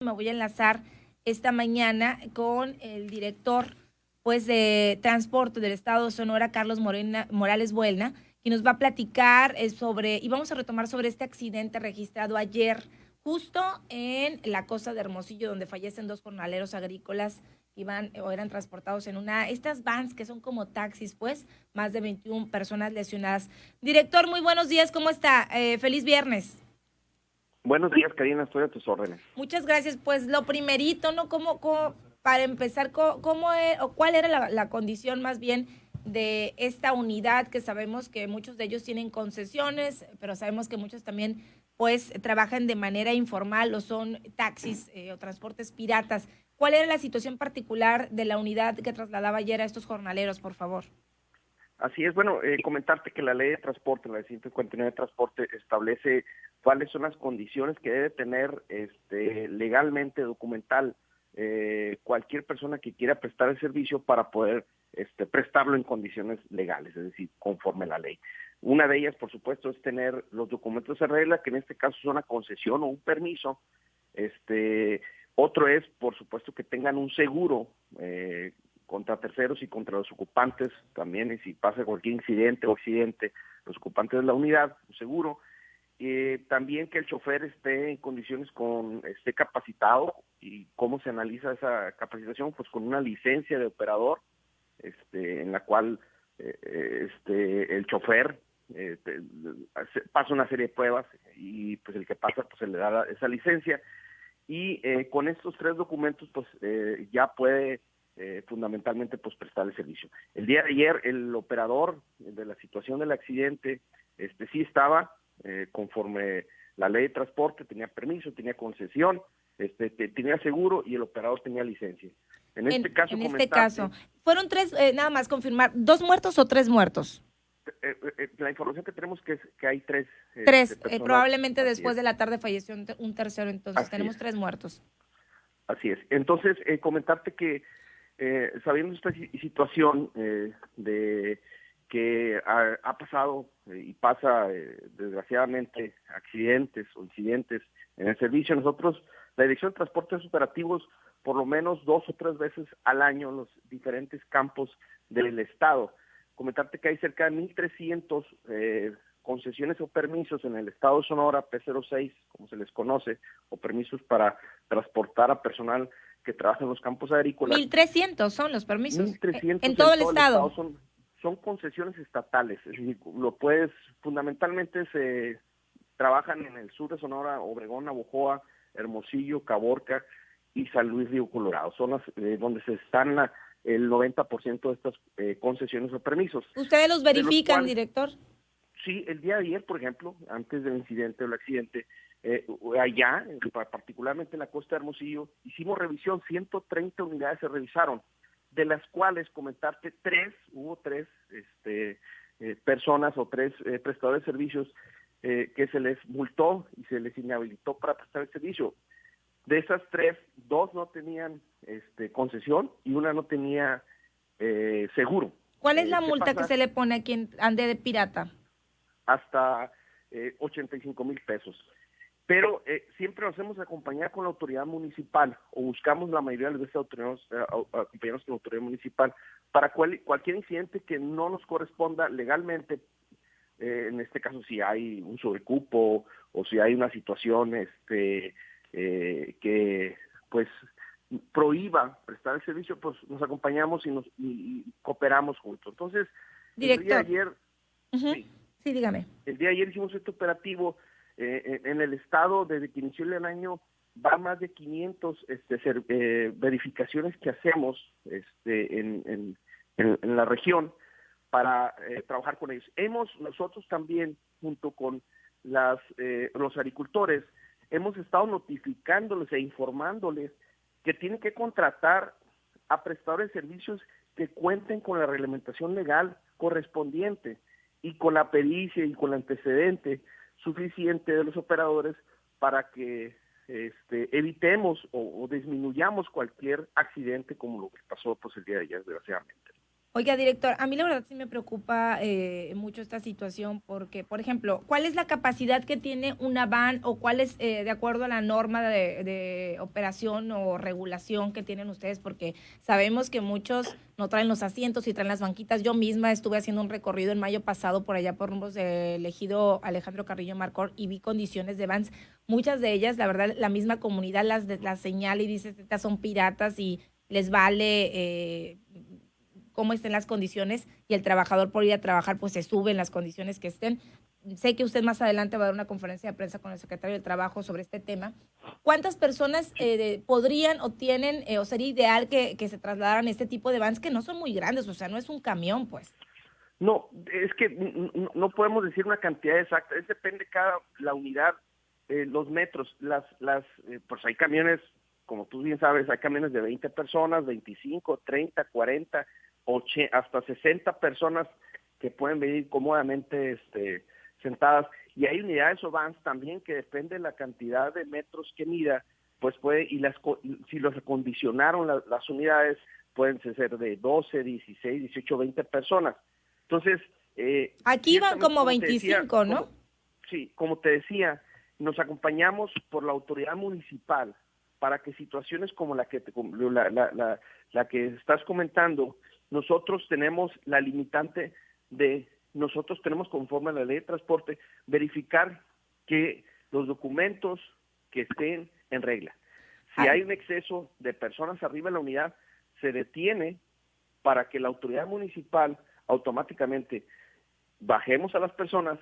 Me voy a enlazar esta mañana con el director de transporte del estado de Sonora, Carlos Morales Buelna, quien nos va a platicar y vamos a retomar sobre este accidente registrado ayer justo en la costa de Hermosillo, donde fallecen dos jornaleros agrícolas que iban o eran transportados en estas vans que son como taxis, más de 21 personas lesionadas. Director, muy buenos días, ¿cómo está? Feliz viernes. Buenos días, Karina, estoy a tus órdenes. Muchas gracias. Pues lo primerito, ¿no? Para empezar, ¿cuál era la condición más bien de esta unidad? Que sabemos que muchos de ellos tienen concesiones, pero sabemos que muchos también, trabajan de manera informal o son taxis o transportes piratas. ¿Cuál era la situación particular de la unidad que trasladaba ayer a estos jornaleros, por favor? Así es, bueno, comentarte que la ley de transporte, la ley 159 de transporte, establece cuáles son las condiciones que debe tener legalmente documental cualquier persona que quiera prestar el servicio para poder prestarlo en condiciones legales, es decir, conforme a la ley. Una de ellas, por supuesto, es tener los documentos en regla, que en este caso son una concesión o un permiso. Otro es, por supuesto, que tengan un seguro contra terceros y contra los ocupantes también, y si pasa cualquier incidente o accidente, los ocupantes de la unidad, un seguro. También que el chofer esté en condiciones esté capacitado. ¿Y cómo se analiza esa capacitación? Pues con una licencia de operador, en la cual el chofer pasa una serie de pruebas y pues el que pasa pues se le da esa licencia. Y con estos tres documentos pues ya puede fundamentalmente pues prestar el servicio. El día de ayer el operador de la situación del accidente sí estaba conforme la ley de transporte, tenía permiso, tenía concesión, tenía seguro y el operador tenía licencia. En este caso, fueron tres, nada más confirmar, ¿2 muertos o 3 muertos? La información que tenemos es que hay tres. Tres, probablemente después de la tarde falleció un tercero, entonces así tenemos es. 3 muertos. Así es. Entonces, comentarte que sabiendo esta situación de que ha pasado y pasa desgraciadamente accidentes o incidentes en el servicio, nosotros, la Dirección de Transportes Operativos, por lo menos 2 o 3 veces al año en los diferentes campos del estado. Comentarte que hay cerca de 1,300 concesiones o permisos en el estado de Sonora, P06, como se les conoce, o permisos para transportar a personal que trabaja en los campos agrícolas. 1,300 son los permisos. 1,300 en todo el estado. Son concesiones estatales, es decir, fundamentalmente se trabajan en el sur de Sonora, Obregón, Navojoa, Hermosillo, Caborca y San Luis Río Colorado. Son las donde se están el 90% de estas concesiones o permisos. ¿Ustedes los verifican, director? Sí, el día de ayer, por ejemplo, antes del incidente o el accidente, allá, particularmente en la costa de Hermosillo, hicimos revisión, 130 unidades se revisaron, de las cuales, comentarte, hubo tres personas o 3 prestadores de servicios que se les multó y se les inhabilitó para prestar el servicio. De esas 3, 2 no tenían concesión y una no tenía seguro. ¿Cuál es la multa que se le pone a quien ande de pirata? Hasta 85,000 pesos. Pero siempre nos hemos acompañado con la autoridad municipal o buscamos la mayoría de las veces acompañarnos con la autoridad municipal para cualquier incidente que no nos corresponda legalmente, en este caso si hay un sobrecupo o si hay una situación que pues prohíba prestar el servicio, pues nos acompañamos y cooperamos juntos. Entonces, director, el día de ayer, sí, dígame. El día de ayer hicimos este operativo en el estado. Desde que inició el año va más de 500 verificaciones que hacemos en la región para trabajar con ellos. Nosotros también, junto con los agricultores, hemos estado notificándoles e informándoles que tienen que contratar a prestadores de servicios que cuenten con la reglamentación legal correspondiente y con la pericia y con el antecedente suficiente de los operadores para que evitemos o disminuyamos cualquier accidente como lo que pasó pues el día de ayer, desgraciadamente. Oiga, director, a mí la verdad sí me preocupa mucho esta situación porque, por ejemplo, ¿cuál es la capacidad que tiene una van o cuál es, de acuerdo a la norma de operación o regulación que tienen ustedes? Porque sabemos que muchos no traen los asientos y traen las banquitas. Yo misma estuve haciendo un recorrido en mayo pasado por allá por rumbos de Ejido Alejandro Carrillo Marcor y vi condiciones de vans. Muchas de ellas, la verdad, la misma comunidad las señala y dice, estas son piratas y les vale cómo estén las condiciones y el trabajador por ir a trabajar pues se sube en las condiciones que estén. Sé que usted más adelante va a dar una conferencia de prensa con el secretario del Trabajo sobre este tema. ¿Cuántas personas podrían o tienen o sería ideal que se trasladaran este tipo de vans que no son muy grandes? O sea, no es un camión, pues. No, es que no podemos decir una cantidad exacta, es depende la unidad, los metros, pues hay camiones, como tú bien sabes, hay camiones de 20 personas, 25, 30, 40, hasta 60 personas que pueden venir cómodamente sentadas, y hay unidades o vans también que depende de la cantidad de metros que mida, pues si los acondicionaron las unidades, pueden ser de 12, 16, 18, 20 personas. Entonces, aquí van ciertamente, como 25, ¿no? Sí, como te decía, nos acompañamos por la autoridad municipal para que situaciones como la que estás comentando, nosotros tenemos la limitante nosotros tenemos conforme a la ley de transporte, verificar que los documentos que estén en regla. Si hay un exceso de personas arriba en la unidad, se detiene para que la autoridad municipal automáticamente bajemos a las personas,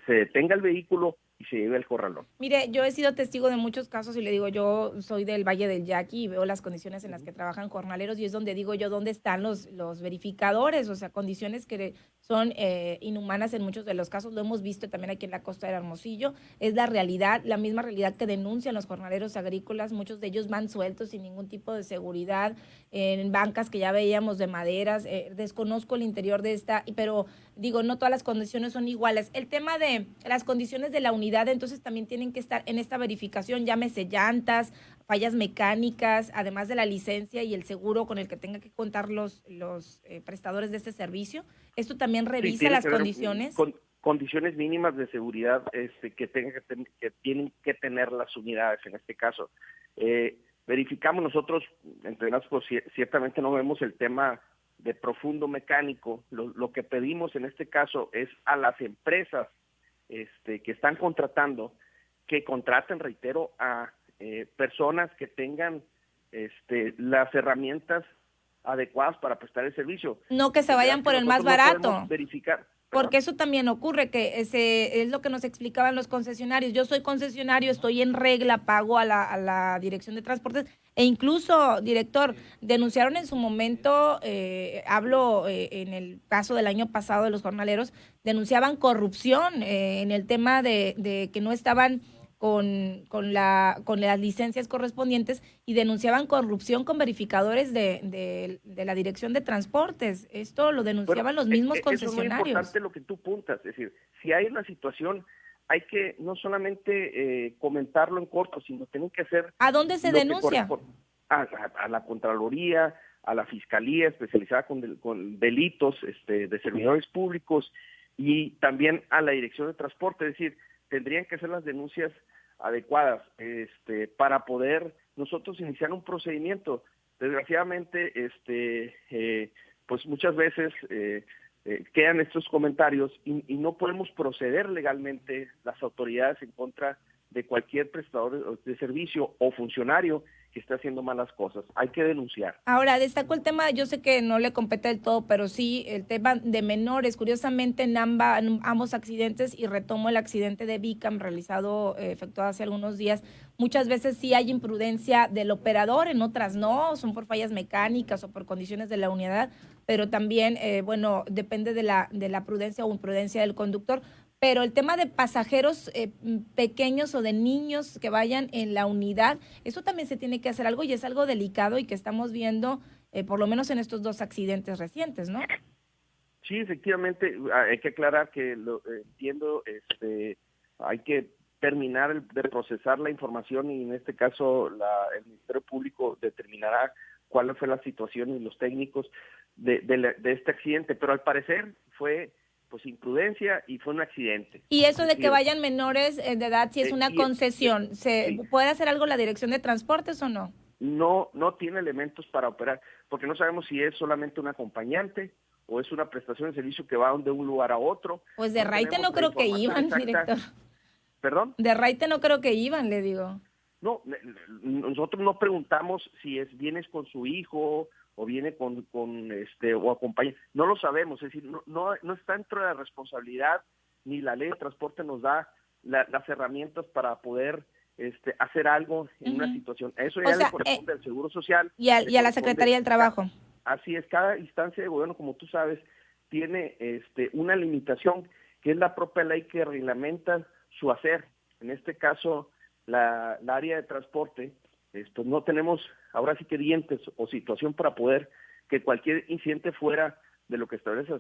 se detenga el vehículo y se lleve al corralón. Mire, yo he sido testigo de muchos casos y le digo, yo soy del Valle del Yaqui y veo las condiciones en las que trabajan jornaleros y es donde digo yo, ¿dónde están los verificadores? O sea, condiciones que son inhumanas en muchos de los casos, lo hemos visto también aquí en la costa del Hermosillo, es la realidad, la misma realidad que denuncian los jornaleros agrícolas, muchos de ellos van sueltos sin ningún tipo de seguridad, en bancas que ya veíamos de maderas, desconozco el interior de esta, pero digo, no todas las condiciones son iguales. El tema de las condiciones de la unidad, entonces también tienen que estar en esta verificación, llámese llantas, fallas mecánicas, además de la licencia y el seguro con el que tengan que contar los prestadores de este servicio. Esto también revisa tiene las que haber condiciones. condiciones mínimas de seguridad que tienen que tener las unidades en este caso. Verificamos nosotros, entre nosotros, pues, ciertamente no vemos el tema de profundo mecánico. Lo que pedimos en este caso es a las empresas que están contratando, que contraten, reitero, a personas que tengan las herramientas adecuadas para prestar el servicio. No que se vayan por el más No podemos barato. verificar. Porque eso también ocurre, que es lo que nos explicaban los concesionarios. Yo soy concesionario, estoy en regla, pago a la Dirección de Transportes e incluso, director, denunciaron en su momento, hablo en el caso del año pasado de los jornaleros, denunciaban corrupción en el tema de que no estaban con las licencias correspondientes y denunciaban corrupción con verificadores de la Dirección de Transportes. Esto lo denunciaban los mismos Eso es muy concesionarios. importante lo que tú puntas, es decir, si hay una situación, hay que no solamente comentarlo en corto, sino tienen que hacer ¿A dónde se lo que denuncia? corresponde a la Contraloría, a la Fiscalía especializada con delitos de servidores públicos y también a la Dirección de Transporte, es decir, tendrían que hacer las denuncias adecuadas para poder nosotros iniciar un procedimiento. Desgraciadamente, pues muchas veces quedan estos comentarios y no podemos proceder legalmente las autoridades en contra de cualquier prestador de servicio o funcionario que esté haciendo malas cosas. Hay que denunciar. Ahora, destaco el tema, yo sé que no le compete del todo, pero sí el tema de menores. Curiosamente, en ambos accidentes, y retomo el accidente de Bicam realizado, efectuado hace algunos días, muchas veces sí hay imprudencia del operador, en otras no, son por fallas mecánicas o por condiciones de la unidad, pero también, bueno, depende de la prudencia o imprudencia del conductor. Pero el tema de pasajeros pequeños o de niños que vayan en la unidad, eso también se tiene que hacer algo y es algo delicado y que estamos viendo por lo menos en estos dos accidentes recientes, ¿no? Sí, efectivamente, hay que aclarar que entiendo, hay que terminar de procesar la información y en este caso el Ministerio Público determinará cuál fue la situación y los técnicos de este accidente, pero al parecer fue pues imprudencia y fue un accidente. Y eso de que vayan menores de edad, si es una concesión, ¿se sí. puede hacer algo la Dirección de Transportes o no? No tiene elementos para operar, porque no sabemos si es solamente un acompañante o es una prestación de servicio que va de un lugar a otro. Pues de raite no creo que iban, director. ¿Perdón? De raite no creo que iban, le digo. No, nosotros no preguntamos si vienes con su hijo o viene con o acompaña. No lo sabemos, es decir, no está dentro de la responsabilidad, ni la ley de transporte nos da las herramientas para poder hacer algo en una situación. Eso ya le corresponde al Seguro Social. Y a la Secretaría del Trabajo. Así es, cada instancia de gobierno, como tú sabes, tiene una limitación, que es la propia ley que reglamenta su hacer. En este caso, la área de transporte, no tenemos ahora sí que dientes o situación para poder que cualquier incidente fuera de lo que establece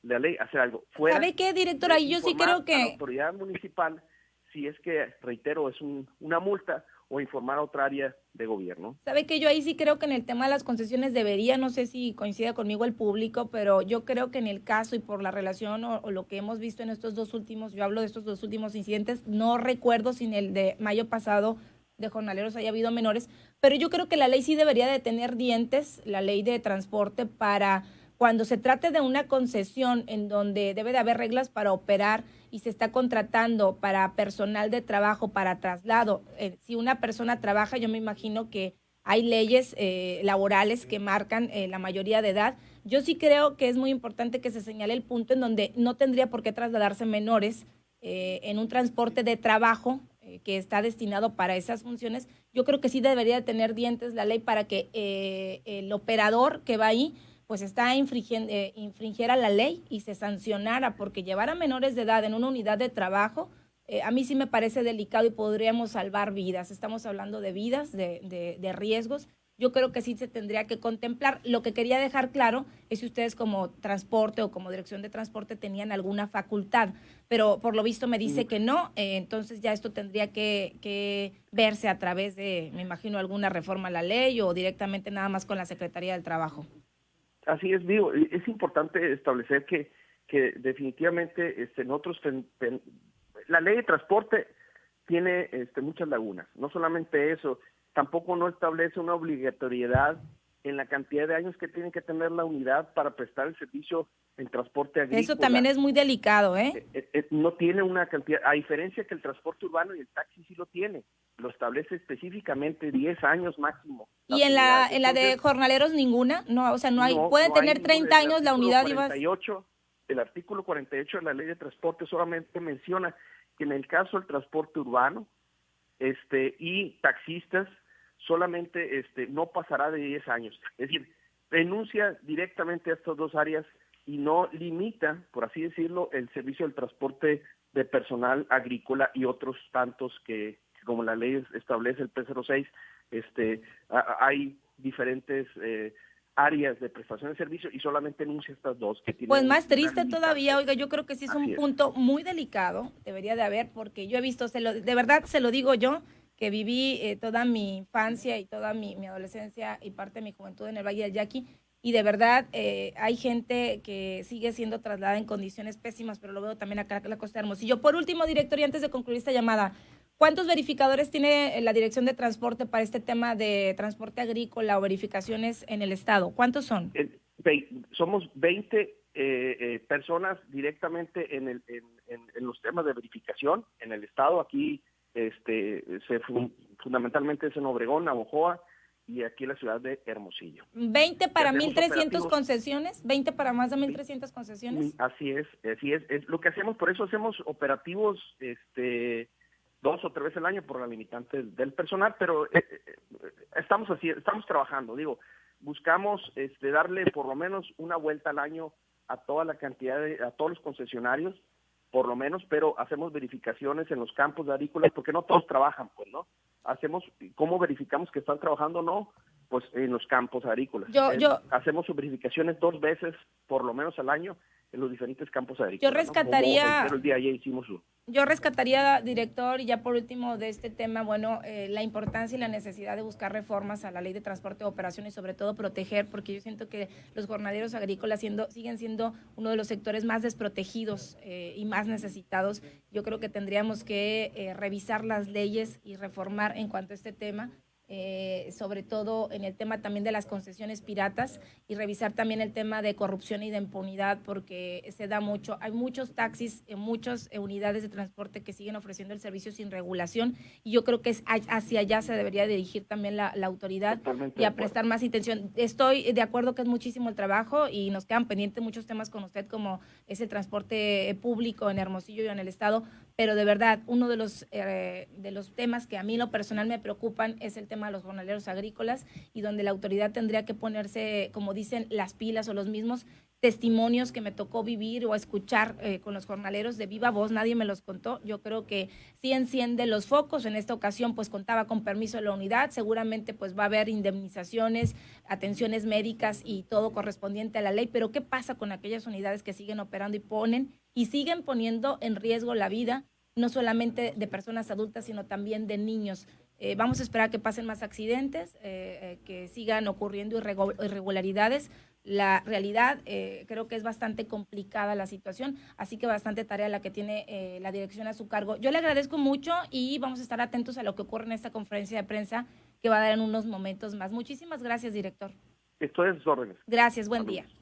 la ley, hacer algo. Fuera. ¿Sabe qué, directora? Yo sí creo que... a la autoridad municipal, si es que, reitero, es una multa, o informar a otra área de gobierno. ¿Sabe que yo ahí sí creo que en el tema de las concesiones debería, no sé si coincida conmigo el público, pero yo creo que en el caso y por la relación o lo que hemos visto en estos dos últimos, yo hablo de estos dos últimos incidentes, no recuerdo si en el de mayo pasado de jornaleros haya habido menores, pero yo creo que la ley sí debería de tener dientes, la ley de transporte, para cuando se trate de una concesión en donde debe de haber reglas para operar y se está contratando para personal de trabajo, para traslado. Si una persona trabaja, yo me imagino que hay leyes laborales que marcan la mayoría de edad. Yo sí creo que es muy importante que se señale el punto en donde no tendría por qué trasladarse menores en un transporte de trabajo que está destinado para esas funciones. Yo creo que sí debería de tener dientes la ley para que el operador que va ahí pues infringiera la ley y se sancionara, porque llevar a menores de edad en una unidad de trabajo, a mí sí me parece delicado y podríamos salvar vidas. Estamos hablando de vidas, de riesgos. Yo creo que sí se tendría que contemplar. Lo que quería dejar claro es si ustedes como transporte o como dirección de transporte tenían alguna facultad, pero por lo visto me dice que no, entonces ya esto tendría que verse a través de, me imagino, alguna reforma a la ley o directamente nada más con la Secretaría del Trabajo. Así es, digo, es importante establecer que definitivamente nosotros la ley de transporte tiene muchas lagunas. No solamente eso, tampoco no establece una obligatoriedad en la cantidad de años que tiene que tener la unidad para prestar el servicio en transporte agrícola. Eso también es muy delicado, ¿eh? No tiene una cantidad, a diferencia que el transporte urbano y el taxi sí lo tiene, lo establece específicamente 10 años máximo. ¿Y en la de jornaleros ninguna? No, o sea, no hay, puede tener 30 años la unidad y vas... El artículo 48 de la ley de transporte solamente menciona que en el caso del transporte urbano y taxistas solamente no pasará de 10 años. Es decir, renuncia directamente a estas dos áreas y no limita, por así decirlo, el servicio del transporte de personal agrícola y otros tantos que como la ley establece el P06, hay diferentes áreas de prestación de servicio y solamente enuncia estas dos. Que pues más triste todavía, oiga, yo creo que sí es un punto muy delicado, debería de haber, porque yo he visto, de verdad se lo digo yo, que viví toda mi infancia y toda mi adolescencia y parte de mi juventud en el Valle del Yaqui, y de verdad hay gente que sigue siendo trasladada en condiciones pésimas, pero lo veo también acá en la Costa de Hermosillo. Por último, director, y antes de concluir esta llamada, ¿cuántos verificadores tiene la Dirección de Transporte para este tema de transporte agrícola o verificaciones en el estado? ¿Cuántos son? Somos 20 personas directamente en los temas de verificación en el estado. Aquí fundamentalmente es en Obregón, Navojoa y aquí en la ciudad de Hermosillo. ¿20 para 1,300 concesiones? ¿20 para más de 1,300 concesiones? Así es. Es lo que hacemos, por eso hacemos operativos 2 o 3 veces al año por la limitante del personal, pero estamos trabajando, buscamos darle por lo menos una vuelta al año a toda la cantidad a todos los concesionarios, por lo menos, pero hacemos verificaciones en los campos de agrícolas porque no todos trabajan, pues, ¿no? ¿Cómo verificamos que están trabajando o no? Pues en los campos agrícolas. Hacemos verificaciones 2 veces por lo menos al año en los diferentes campos agrícolas. Yo rescataría, ¿no? El día ayer hicimos Yo rescataría, director, y ya por último de este tema, bueno, la importancia y la necesidad de buscar reformas a la ley de transporte de operaciones y sobre todo proteger, porque yo siento que los jornaleros agrícolas siguen siendo uno de los sectores más desprotegidos y más necesitados. Yo creo que tendríamos que revisar las leyes y reformar en cuanto a este tema. Sobre todo en el tema también de las concesiones piratas y revisar también el tema de corrupción y de impunidad, porque se da mucho, hay muchos taxis, muchas unidades de transporte que siguen ofreciendo el servicio sin regulación y yo creo que hacia allá se debería dirigir también la autoridad y a prestar más atención. Estoy de acuerdo que es muchísimo el trabajo y nos quedan pendientes muchos temas con usted, como es el transporte público en Hermosillo y en el estado, pero de verdad uno de los temas que a mí en lo personal me preocupan es el tema de los jornaleros agrícolas y donde la autoridad tendría que ponerse, como dicen, las pilas o los mismos testimonios que me tocó vivir o escuchar con los jornaleros de viva voz, nadie me los contó. Yo creo que sí enciende los focos. En esta ocasión pues contaba con permiso de la unidad, seguramente pues va a haber indemnizaciones, atenciones médicas y todo correspondiente a la ley, pero ¿qué pasa con aquellas unidades que siguen operando y siguen poniendo en riesgo la vida, no solamente de personas adultas, sino también de niños? Vamos a esperar que pasen más accidentes, que sigan ocurriendo irregularidades. La realidad, creo que es bastante complicada la situación, así que bastante tarea la que tiene la dirección a su cargo. Yo le agradezco mucho y vamos a estar atentos a lo que ocurre en esta conferencia de prensa que va a dar en unos momentos más. Muchísimas gracias, director. Estoy en sus órdenes. Gracias, buen Saludos. día.